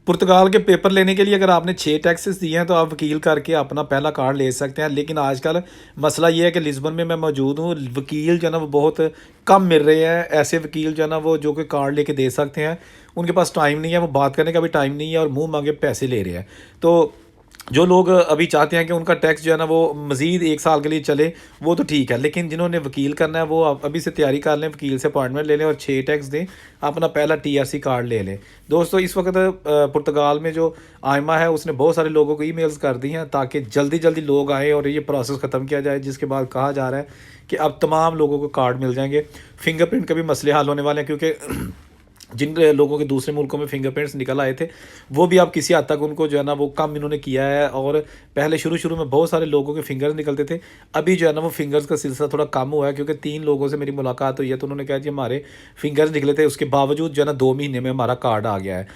पुर्तगाल के पेपर लेने के लिए अगर आपने 6 टैक्सेस दिए हैं तो आप वकील करके अपना पहला कार्ड ले सकते हैं। लेकिन आजकल मसला ये है कि लिस्बन में मैं मौजूद हूँ, वकील जो है ना वो बहुत कम मिल रहे हैं। ऐसे वकील जो है ना वो जो कि कार्ड लेके दे सकते हैं, उनके पास टाइम नहीं है, वो बात करने का भी टाइम नहीं है और मुंह मांगे पैसे ले रहे हैं। तो जो लोग अभी चाहते हैं कि उनका टैक्स जो है ना वो मज़ीद 1 साल के लिए चले, वो तो ठीक है। लेकिन जिन्होंने वकील करना है वो अभी से तैयारी कर लें, वकील से अपॉइंटमेंट ले लें और 6 टैक्स दें, अपना पहला TRC कार्ड ले लें। दोस्तों इस वक्त पुर्तगाल में जो आयमा है उसने बहुत सारे लोगों को ईमेल्स कर दी हैं ताकि जल्दी जल्दी लोग आएँ और ये प्रोसेस ख़त्म किया जाए, जिसके बाद कहा जा रहा है कि अब तमाम लोगों को कार्ड मिल जाएंगे। फिंगरप्रिंट के भी मसले हल होने वाले हैं, क्योंकि जिन लोगों के दूसरे मुल्कों में फिंगरप्रिंट्स निकल आए थे, वो भी अब किसी हद तक उनको जो है ना वो कम इन्होंने किया है। और पहले शुरू शुरू में बहुत सारे लोगों के फिंगर्स निकलते थे, अभी जो है ना वो फिंगर्स का सिलसिला थोड़ा कम हुआ है, क्योंकि 3 लोगों से मेरी मुलाकात हुई है तो उन्होंने कहा जी हमारे फिंगर्स निकले थे, उसके बावजूद जो है ना 2 महीने में हमारा कार्ड आ गया है।